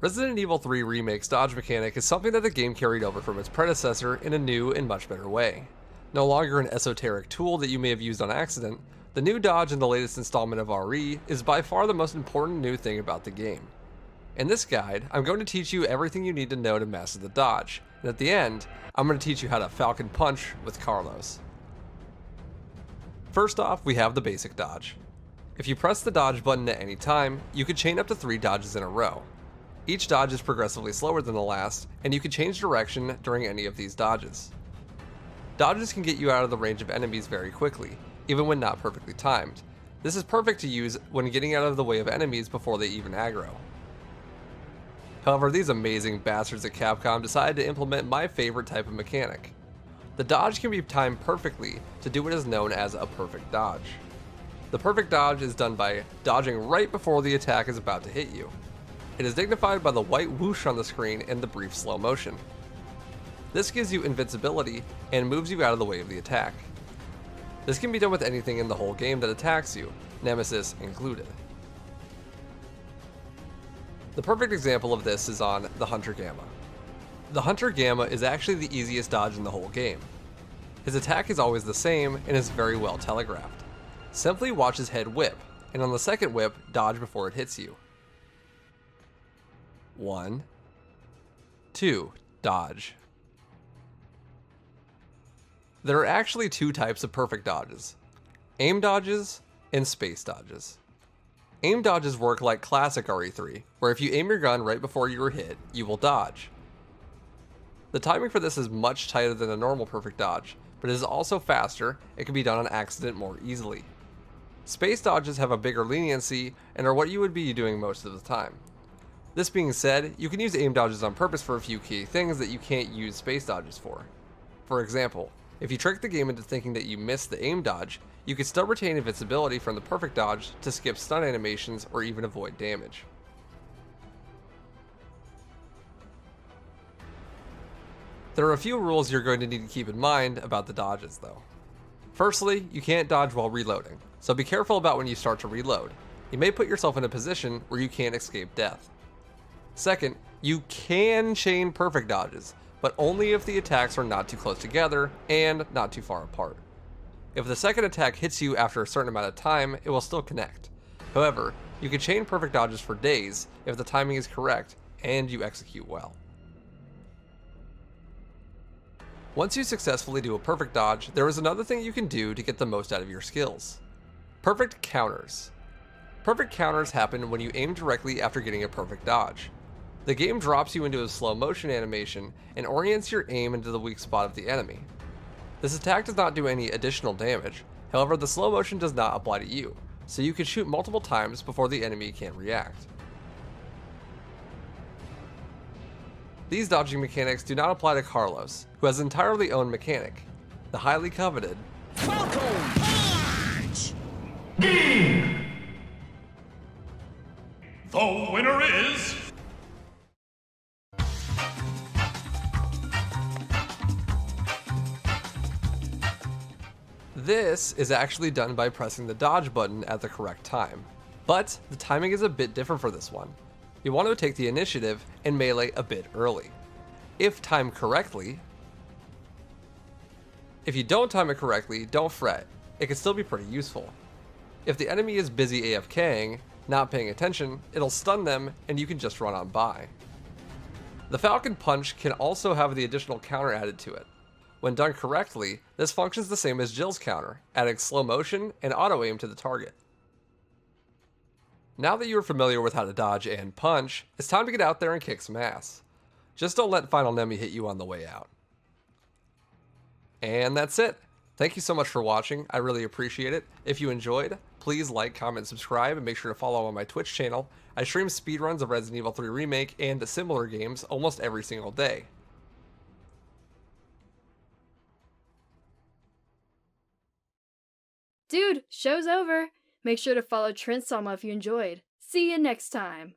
Resident Evil 3 Remake's dodge mechanic is something that the game carried over from its predecessor in a new and much better way. No longer an esoteric tool that you may have used on accident, the new dodge in the latest installment of RE is by far the most important new thing about the game. In this guide, I'm going to teach you everything you need to know to master the dodge, and at the end, I'm going to teach you how to Falcon Punch with Carlos. First off, we have the basic dodge. If you press the dodge button at any time, you can chain up to 3 dodges in a row. Each dodge is progressively slower than the last, and you can change direction during any of these dodges. Dodges can get you out of the range of enemies very quickly, even when not perfectly timed. This is perfect to use when getting out of the way of enemies before they even aggro. However, these amazing bastards at Capcom decided to implement my favorite type of mechanic. The dodge can be timed perfectly to do what is known as a perfect dodge. The perfect dodge is done by dodging right before the attack is about to hit you. It is dignified by the white whoosh on the screen and the brief slow motion. This gives you invincibility and moves you out of the way of the attack. This can be done with anything in the whole game that attacks you, Nemesis included. The perfect example of this is on the Hunter Gamma. The Hunter Gamma is actually the easiest dodge in the whole game. His attack is always the same and is very well telegraphed. Simply watch his head whip, and on the second whip, dodge before it hits you. 1, 2, dodge. There are actually 2 types of perfect dodges: aim dodges and space dodges. Aim dodges work like classic RE3, where if you aim your gun right before you are hit, you will dodge. The timing for this is much tighter than a normal perfect dodge, but it is also faster and can be done on accident more easily. Space dodges have a bigger leniency and are what you would be doing most of the time. This being said, you can use aim dodges on purpose for a few key things that you can't use space dodges for. For example, if you trick the game into thinking that you missed the aim dodge, you can still retain invincibility from the perfect dodge to skip stun animations or even avoid damage. There are a few rules you're going to need to keep in mind about the dodges though. Firstly, you can't dodge while reloading, so be careful about when you start to reload. You may put yourself in a position where you can't escape death. Second, you can chain perfect dodges, but only if the attacks are not too close together and not too far apart. If the second attack hits you after a certain amount of time, it will still connect. However, you can chain perfect dodges for days if the timing is correct and you execute well. Once you successfully do a perfect dodge, there is another thing you can do to get the most out of your skills. Perfect counters. Perfect counters happen when you aim directly after getting a perfect dodge. The game drops you into a slow motion animation and orients your aim into the weak spot of the enemy. This attack does not do any additional damage, however the slow motion does not apply to you, so you can shoot multiple times before the enemy can react. These dodging mechanics do not apply to Carlos, who has an entirely own mechanic, the highly coveted Falcon Punch! Game! The winner is... This is actually done by pressing the dodge button at the correct time, but the timing is a bit different for this one. You want to take the initiative and melee a bit early. If timed correctly. If you don't time it correctly, don't fret, it can still be pretty useful. If the enemy is busy AFKing, not paying attention, it'll stun them and you can just run on by. The Falcon Punch can also have the additional counter added to it. When done correctly, this functions the same as Jill's counter, adding slow motion and auto aim to the target. Now that you are familiar with how to dodge and punch, it's time to get out there and kick some ass. Just don't let Final Nemi hit you on the way out. And that's it. Thank you so much for watching, I really appreciate it. If you enjoyed, please like, comment, subscribe, and make sure to follow on my Twitch channel. I stream speedruns of Resident Evil 3 Remake and similar games almost every single day. Dude, show's over. Make sure to follow Trent Salma if you enjoyed. See you next time.